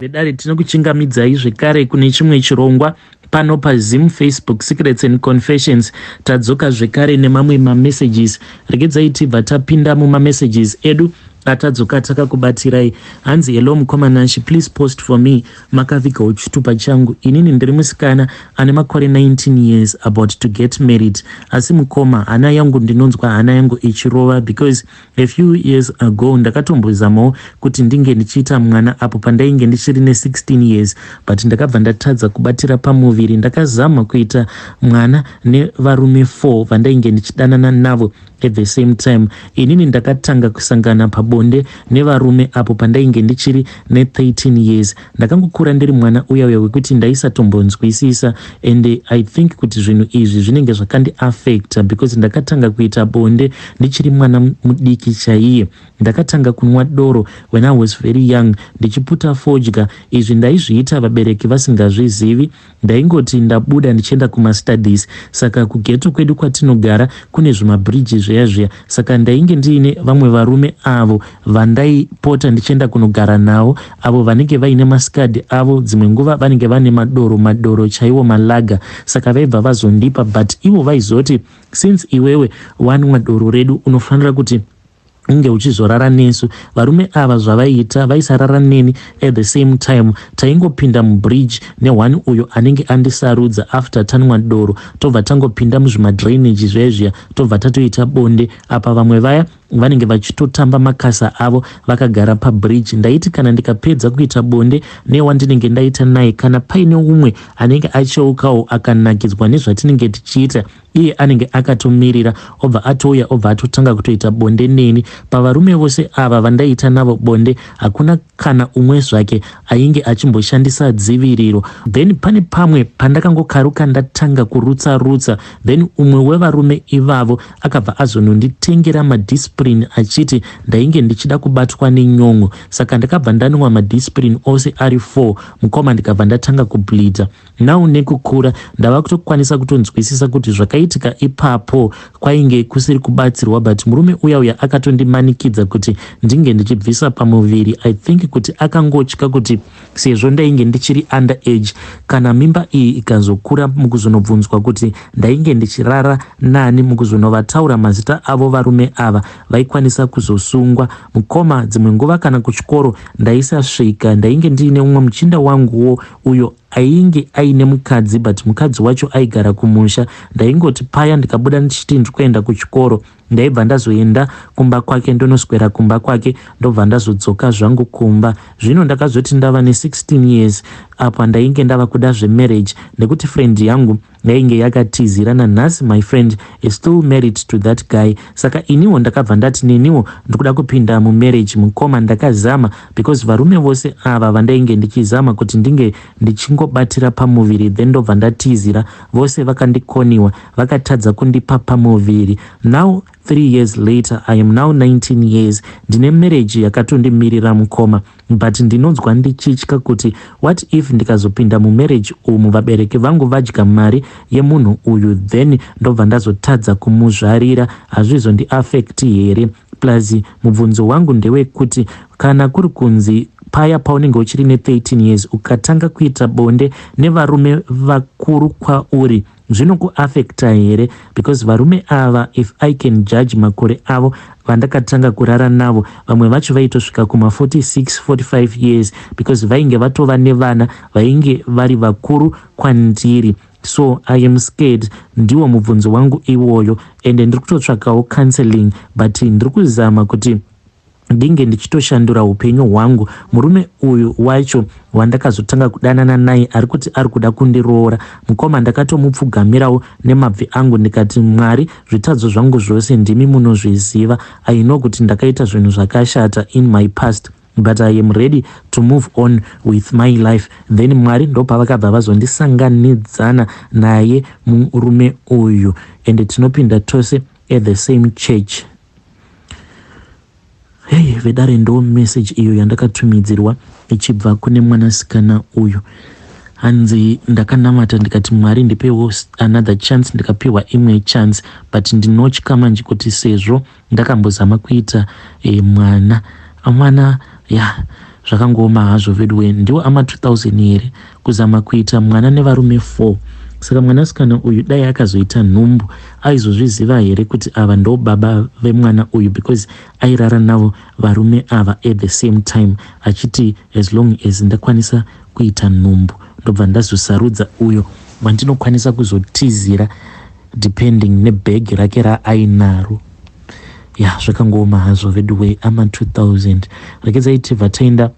Vedare tinokuchingamidzai zvekare kune chimwe chirongwa pano paZim Facebook Secrets and Confessions. Tadzoka zvekare nemamwe messages. Regedzai tibva tapinda messages edu atadzoka takakubatirai. Hanzi hello mukomanashi, please post for me makaviga uchitupa changu. Inini ndiri musikana ane makore 19 years about to get married. Asi mukoma hana yangu ndinonzwa hana yangu ichirova because a few years ago ndakatombozamawo kuti ndinge ndichiita mwana apo pandainge ndichiri ne16 years, but ndakabva ndatadza kubatira pamuviri. Ndakazama kuita mwana nevarume 4 vandainge ndichidanana navo at the same time. Inini ndakatanga kusangana pabonde nevarume apo pandainge ndichiri ne13 years. Ndakangokura ndiri mwana uya wekuti ndaisatombonzwisisa, and I think kuti zvinhu izvi zvinenge zvakandi affect because ndakatanga kuita bonde ndichiri mwana mudiki chaiye. Ndakatanga kunwa doro when I was very young, ndichiputa fodya. Izvi ndaizviita vabereki vasingazvizivi. Ndaingoti ndabuda ndichienda kumastudies, saka kugeto kwedu kwatinogara kune zvimabridge zviya. Saka ndainge ndiine vamwe varume avo vandaipota ndichienda kunogara navo, avo vanenge vaine maskadi avo. Dzimwe nguva vanenge vane madoro chaiwo malaga, saka vaibva vazondipa, but ivo vaizoti since iwewe wanwa doro redu unofanira kuti unge uchizorara nesu. Varume ava zvavaiita vaisarara neni at the same time. Taingopinda mubridge ne1 uyo anenge andisarudza after tanwa doro, tobva tangopinda muzvimadrainage zvezviya, tobva tatoita bonde. Apa vamwe vaya vanenge vachitotamba makasa avo vakagara pabridge. Ndaiti kana ndikapedza kuita bonde newandinenge ndaita naye, kana paine umwe anenge acheukawo akanakidzwa nezvatinenge tichiita, iye anenge akatomirira obva atouya obva atotanga kutoita bonde neni. Pavarume vose ava vandaita navo bonde hakuna kana umwe zvake ainge achimboshandisa dziviriro. Then pane pamwe pandakangokaruka ndatanga kurutsa, then umwe wevarume ivavo akabva azononditengera madiscipline achiti ndainge ndichida kubatwa nenyongo. Saka ndakabva ndanwa madiscipline ose ari 4. Mukoma ndikabva ndatanga kubleeda. Now nekukura ndava kutokwanisa kutonzwisisa kuti zvakaitika ipapo kwainge kusiri kubatsirwa, but murume uya akatondimanikidza kuti ndinge ndichibvisa pamuviri. I think kuti akangotya kuti sezvo ndainge ndichiri under age, kana mimba iyi ikazokura mukuzonobvunzwa kuti ndainge ndichirara nani, mukuzonobataura mazita avo varume ava, vaikwanisa kuzosungwa. Mukoma dzimwe nguva kana kuchikoro ndaisasvika, ndainge ndiine umwe muchinda wanguwo uyo ainge aine mukadzi, but mukadzi wacho aigara kumusha. Ndaingoti paya ndikabuda ndichiti ndikuenda kuchikoro, ndaibva ndazoenda kumba kwake, ndonoswera kumba kwake, ndobva ndazodzoka zvangu kumba. Zvino ndakazoti ndava ne16 years apa ndainge ndava kuda zvemarriage nekuti friend yangu yainge yakatizirana, nhasi my friend is still married to that guy. Saka iniwo ndakabva ndati neniwo ndikuda kupinda mumarriage. Mukoma ndakazama because varume vose ava vandainge ndichizama kuti ndinge ndichingobatira pamuviri, then ndobva ndatizira, vose vakandikoniwa, vakatadza kundipa pamuviri. Now 3 years later, I am now 19 years. Ndine marriage yakatondimirira mukoma, but ndinonzwa ndichitya kuti what if ndikazopinda mumarriage umu vabereki vangu vadya mari yemunhu uyu, then ndobva ndazotadza kumuzvarira, hazvizondi affect here? Plus mubvunzo wangu ndewekuti kana kuri kunzi paya paunenge uchiri ne13 years ukatanga kuita bonde nevarume vakuru kwauri, zvinokuaffecta here? Because varume ava, if I can judge makore avo vandakatanga kurara navo, vamwe vacho vaitosvika kuma 46 45 years because vainge vatova nevana vainge vari vakuru kwandiri. So I am scared. Ndiwo mubvunzo wangu iwoyo, and ndiri kutotsvakawo counseling, but ndiri kuzama kuti ndinge ndichitoshandura upenyu hwangu. Murume uyu wacho wandakazotanga kudanana naye ari kuti ari kuda kundiroora. Mukoma ndakatomupfugamirawo nemabvi angu ndikati, Mwari, zvitadzo zvangu zvose ndimi munozviziva. I know kuti ndakaita zvinhu zvakashata in my past, but I am ready to move on with my life. Then Mwari ndopavakabva vazondisanganidzana naye murume uyu, and tinopinda tose at the same church. Hey, vedare ndo message iyo yandakatumidzirwa ichibva kune mwanasikana uyu. Hanzi ndakanamata ndikati, Mwari ndipewo another chance. Ndikapiwa imwe chance, but ndinotya manje kuti sezvo ndakambozama kuita mwana zvakangoma hazvo vedwe ndiwo ama 2000 here kuzama kuita mwana nevarume 4. Saka mwanasikana uyu dai akazoita nhumbu aizozviziva here kuti ava ndo baba vemwana uyu, because airara navo varume ava at the same time achiti as long as ndakwanisa kuita nhumbu ndobva ndazosarudza uyo wandinokwanisa kuzotizira depending nebhegi rake raainaro. Zvakangoma hazvo vedwe ama 2000. Rekedzaiti vataenda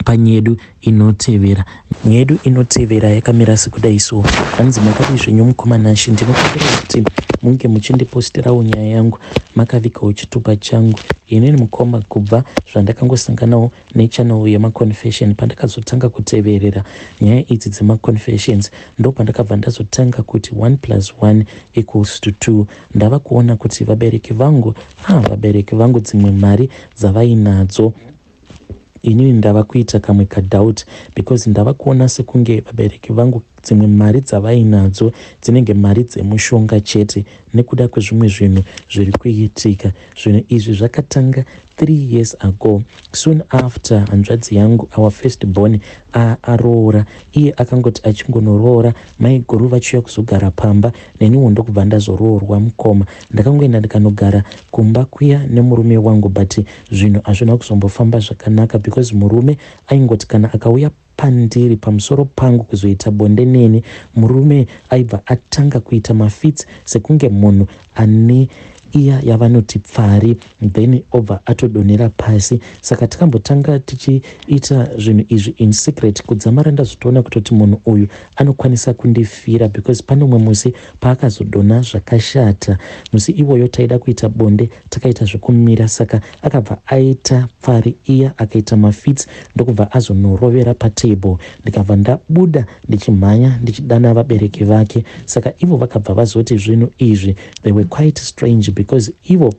panyedu inotevera. Nyedu inotevera yakamira sekudai so. Hanzi makati zvenyu mukomanashi, ndinokupira kuti munge muchindipostirawo nyaya yangu makavikawo chitupa changu. Inini mukoma kubva zvandakangosanganawo nechannel yemaconfession pandakazotanga kuteverera nyaya idzi dzemaconfessions, ndo pandakabva ndazotanga kuti 1+1 equals to 2. Ndava kuona kuti vabereki vangu dzimwe mari dzavainadzo inini ndava kuita kamwe kadoubt, because ndava kuona sekunge vabereki vangu dzimwe mari dzavainadzo dzinenge mari dzemushonga chete nekuda kwezvimwe zvinhu zviri kuitika. Zvinhu izvi zvakatanga 3 years ago. Soon after hanzvadzi yangu our first born aroora, iye akangoti achingonoroora mai guru vachiuya kuzogara pamba, neniwo ndokubva ndazoroorwa mukoma. Ndakangoenda ndikanogara kumba kuya nemurume wangu, but zvinhu hazvina kuzombofamba zvakanaka, because murume aingoti kana akauya pandiri pamusoro pangu kuzoita bonde neni, murume aibva atanga kuita mafits sekunge munhu ane iya yavanoti pfari, then obva atodonera pasi. Saka takambotanga tichiita zvinhu izvi in secret, kudzamara ndazotoona kutoti munhu uyu anokwanisa kundifira, because pane umwe musi paakazodona zvakashata. Musi iwoyo taida kuita bonde, takaita zvekumira, saka akabva aita pfari iya akaita mafits, ndokubva azonorovera patable. Ndikabva ndabuda ndichimhanya ndichidana vabereki vake. Saka ivo vakabva vazoti zvinhu izvi they were quite strange, because ivo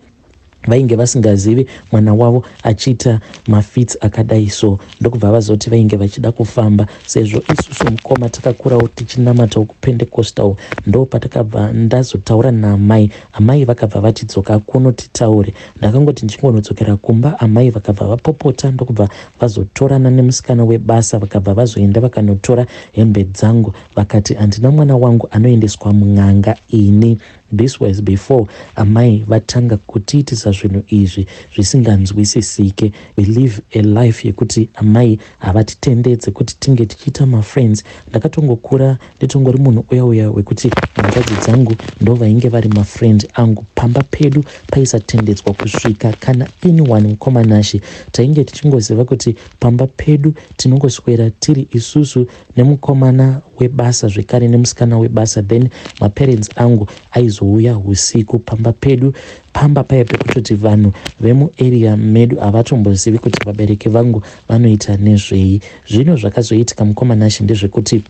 vainge vasingazivi mwana wavo achiita mafits akadai so. Ndokubva vazoti vainge vachida kufamba, sezvo isusu mukoma takakurawo tichinamatawo kupendekostal. Ndo patakabva ndazotaura naamai, amai vakabva vachidzoka kuno titaure. Ndakangoti ndichingonodzokera kumba, amai vakabva vapopota, ndokubva vazotorana nemusikana webasa, vakabva vazoenda vakanotora hembe dzangu, vakati handina mwana wangu anoendeswa mun'anga ini. This was before amai vatanga kutiitisa zvinhu izvi zvisinganzwisisike. We live a life yekuti amai havatitendedze kuti tinge tichiita mafriends. Ndakatongokura nditongori munhu uya wekuti hanzvadzi dzangu ndo vainge vari mafriend angu. Pamba pedu paisatendedzwa kusvika kana anyone mukomanashi. Tainge tichingoziva kuti pamba pedu tinongoswera tiri isusu nemukomana webasa zvekare nemusikana webasa, then maparents angu aizouya usiku. Pamba pedu pamba paya pekutoti vanhu vemuarea medu havatombozivi kuti vabereki vangu vanoita nezvei. Zvino zvakazoitika mukomanashi ndezvekuti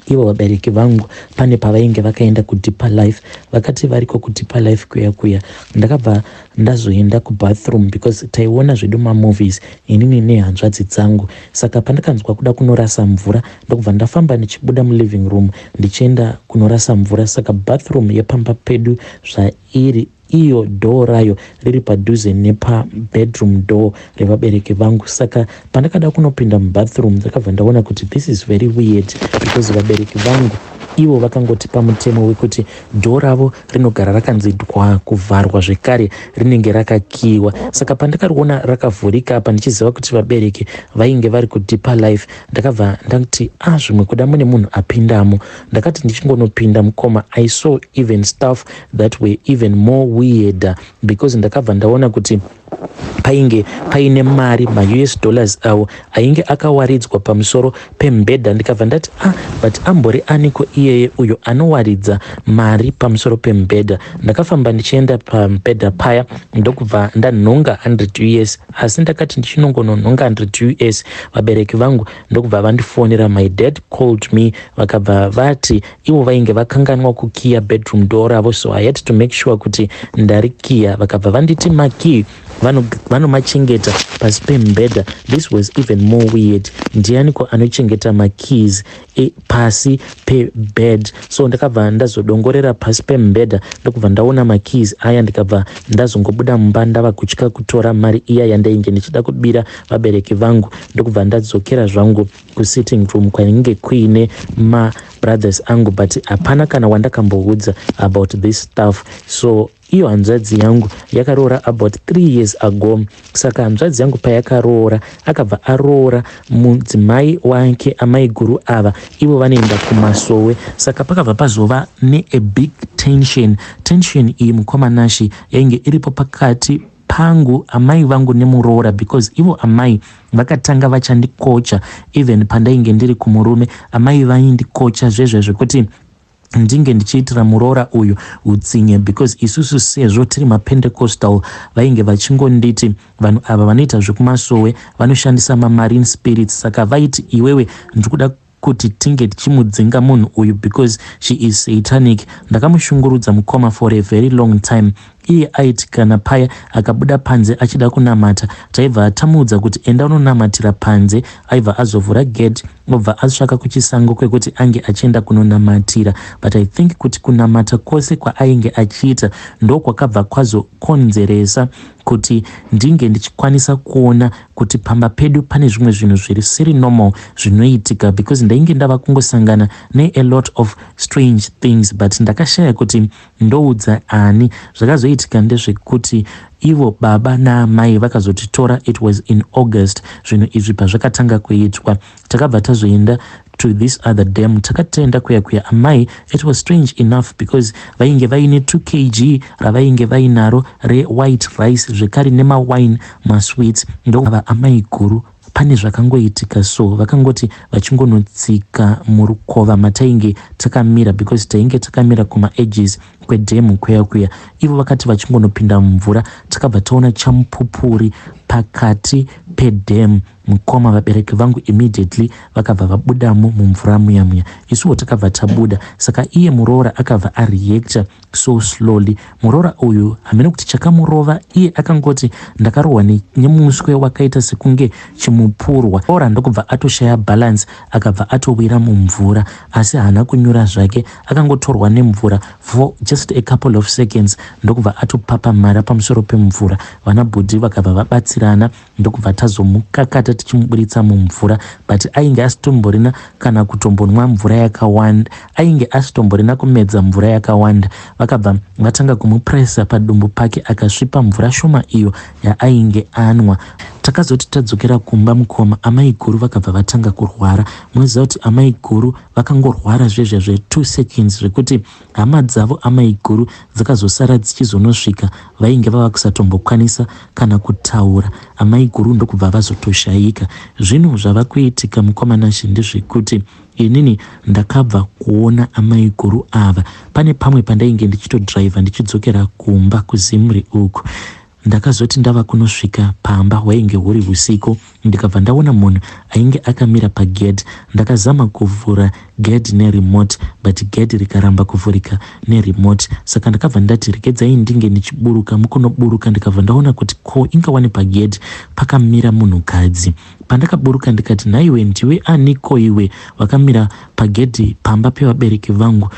ivo vabereki vangu pane pavainge vakaenda kudeeper life, vakati variko kudeeper life kuya ndakabva ndazoenda kubathroom, because taiona zvedu mamovies inini nehanzvadzi dzangu. Saka pandakanzwa kuda kunorasa mvura, ndokubva ndafamba ndichibuda muliving room ndichienda kunorasa mvura. Saka bathroom yepamba pedu zvairi iyo door rayo riri padhuze nepa bedroom door revabereki vangu. Saka pandakada kunopinda mubathroom ndakabva ndaona kuti this is very weird, because vabereki vangu ivo vakangoti pamutemo wekuti door ravo rinogara rakanzi kuvharwa zvekare rinenge rakakiwa. Saka pandakariona rakavhurika apa ndichiziva kuti vabereki vainge vari kudeeper life, ndakabva ndati zvimwe kuda mune munhu apindamo. Ndakati ndichingonopinda mukoma, I saw even stuff that were even more weird, because ndakabva ndaona kuti painge paine mari ma-US dollars avo ainge akawaridzwa pamusoro pembedha. Ndikabva ndati but ambori aniko iyeye uyo anowaridza mari pamusoro pembedha. Ndakafamba ndichienda pambedha paya, ndokubva ndanhonga 100 US. Asi ndakati ndichinongononhonga 100 US, vabereki vangu ndokubva vandifonera. My dad called me, vakabva vati ivo vainge vakanganwa kukiya bedroom door ravo, so I had to make sure kuti ndarikiya. Vakabva vanditi makii vanomachengeta pasi pemubhedha. This was even more weird. Ndianiko anochengeta makeys pasi pebed? So ndakabva ndazodongorera pasi pemubhedha ndokubva ndaona makeys aya, ndikabva ndazongobuda mumba ndava kutya kutora mari iya yandainge ndichida kubira vabereki vangu, ndokubva ndadzokera zvangu kusitting room kwainge kuine mabrothers angu, but hapana kana wandakamboudza about this stuff. So iyo hanzvadzi yangu yakaroora about 3 years ago. Saka hanzvadzi yangu payakaroora akabva aroora mudzimai wake amai guru ava, ivo vanoenda kumasowe. Saka pakabva pazova ne-a big tension iyi mukomanashi yainge iripo pakati pangu, amai vangu nemuroora, because ivo amai vakatanga vachandikocha even pandainge ndiri kumurume. Amai vaindikocha zvekuti ndinge ndichiitira muroora uyu utsinye, because isusu sezvo tiri maPentecostal vainge vachingonditi vanhu ava vanoita zvekumasowe vanoshandisa mamarine spirits. Saka vaiti iwewe ndikuda kuti tinge tichimudzinga munhu uyu because she is satanic. Ndakamushungurudza mukoma for a very long time. Iye aiti kana paya akabuda panze achida kunamata, taibva tamuudza kuti enda unonamatira panze. Aibva azovhura gate obva asvaka kuchisango kwekuti ange achienda kunonamatira. But I think kuti kunamata kwose kwaainge achiita ndokwakabva kwazokonzeresa kuti ndinge ndichikwanisa kuona kuti pamba pedu pane zvimwe zvinhu zviri siri normal zvinoitika, because ndainge ndava kungosangana ne-a lot of strange things, but ndakashaya kuti ndoudza ani. Zvakazoitika ndezvekuti ivo baba naamai vakazotitora. It was in August zvinhu izvi pazvakatanga kuitwa. Takabva tazoenda to this other dam, takatenda kuya amai. It was strange enough because vainge vaine 2 kg ravainge vainaro re-white rice zvekare nemawine masweets. Ndova amai guru pane zvakangoitika, so vakangoti vachingonotsika murukova matainge takamira, because tainge takamira kuma-edges kwedhemu kuya. Ivo vakati vachingonopinda mumvura, takabva taona chamupupuri pakati pedhemu. Mukoma vabereki vangu immediately vakabva vabudamo mumvura muya. Isuwo takabva tabuda. Saka iye muroora akabva areacta so slowly. Muroora uyu hamene kuti chakamurova, iye akangoti ndakarohwa nemuswe wakaita sekunge chimupurwa. Ora ndokubva atoshaya balance akabva atowira mumvura, asi haana kunyura zvake, akangotorwa nemvura for just a couple of seconds ndokubva atopapamara pamusoro pemvura. Vanabhodhi vakabva vabatsirana ndokubva tazomukakata tichimuburitsa mumvura, but ainge asitomborina kana kutombonwa mvura yakawanda, ainge asitomborina kumedza mvura yakawanda. Vakabva vatanga kumupresa padumbu pake akasvipa mvura shoma iyo yaainge anwa. Takazoti tadzokera kumba mukoma, amai guru vakabva vatanga kurwara. Munoziva kuti amai guru vakangorwara zvezve 2 seconds zvekuti hama dzavo amai guru dzakazosara dzichizonosvika vainge vava kusatombokwanisa kana kutaura. Amai guru ndokubva vazotoshayika. Zvinhu zvava kuitika mukomanashi ndezvekuti inini ndakabva kuona amai guru ava. Pane pamwe pandainge ndichitodhiraivha ndichidzokera kumba kuzimuri uku, ndakazoti ndava kunosvika pamba hwainge huri usiku, ndikabva ndaona munhu ainge akamira pagedhi. Ndakazama kuvhura gedhi neremote, but gedhi rikaramba kuvhurika neremote. Saka ndakabva ndati regedzai ndinge ndichiburuka. Mukunoburuka ndikabva ndaona kuti ko ingawane pagedhi pakamira munhukadzi. Pandakaburuka ndikati nhaiwe ndiwe aniko iwe wakamira pagedhi pamba pevabereki vangu?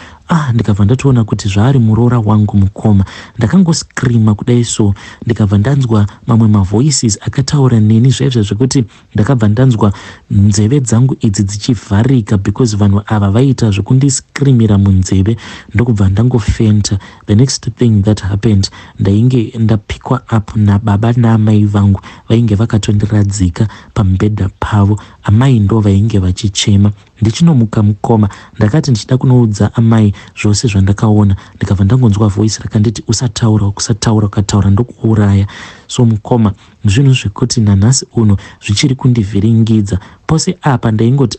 Ndikabva ndatoona kuti zvaari muroora wangu mukoma. Ndakangoskrima kudai, so ndikabva ndanzwa mamwe mavoices akataura neni zvaizvo zvekuti ndakabva ndanzwa nzeve dzangu idzi dzichivharika, because vanhu ava vaita zvekundiskrimira munzeve. Ndokubva ndangofenta. The next thing that happened, ndainge ndapikwa up nababa naamai vangu vainge vakatondiradzika pamubhedha pavo. Amai ndo vainge vachichema. Ndichinomuka mukoma ndakati ndichida kunoudza amai zvose zvandakaona, ndikabva ndangonzwa voice rakanditi usataura, ukataura ndokuuraya. So mukoma zvinhu zvekuti nanhasi uno zvichiri kundivhiringidza. Pose apa ndaingoti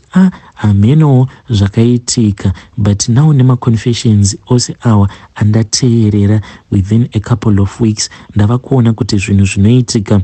amenowo zvakaitika, but now nemaconfessions ose awa andateerera within a couple of weeks ndava kuona kuti zvinhu zvinoitika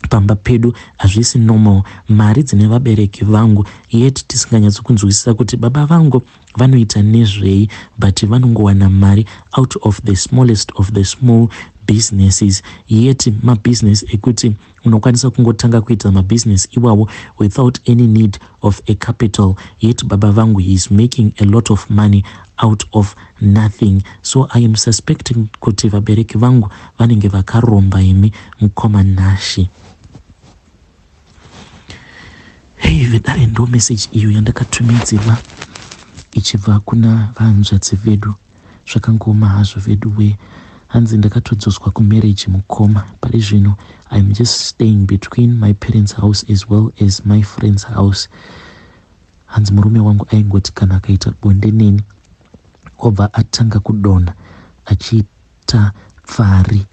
pamba pedu hazvisi normal. Mari dzine vabereki vangu yet tisinganyatsokunzwisisa kuti baba vangu vanoita nezvei, but vanongowana mari out of the smallest of the small businesses, yet business ekuti unokwanisa kungotanga kuita business iwawo without any need of a capital, yet baba vangu he is making a lot of money out of nothing. So I am suspecting kuti vabereki vangu vanenge vakaromba imi mukoma nashi. Hey, vedare ndo message iyo yandakatumidzirwa ichibva kuna vanzvadzi vedu. Zvakangoma hazvo vedu we. Hanzi ndakatodzoswa kumarriage mukoma. Pari zvino I'm just staying between my parents' house as well as my friend's house. Hanzi murume wangu aingoti kana akaita bonde neni obva atanga kudonha achiita pfari.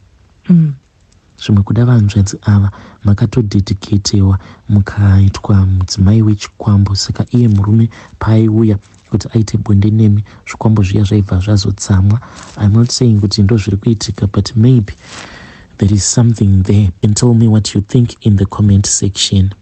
Zvimwe kuda vanzvadzi ava makatodediketewa mukaitwa mudzimai wechikwambo. Saka iye murume paaiuya kuti aite bonde nemi zvikwambo zviya zvaibva zvazotsamwa. I'm not saying kuti ndo zviri kuitika, but maybe there is something there. And tell me what you think in the comment section.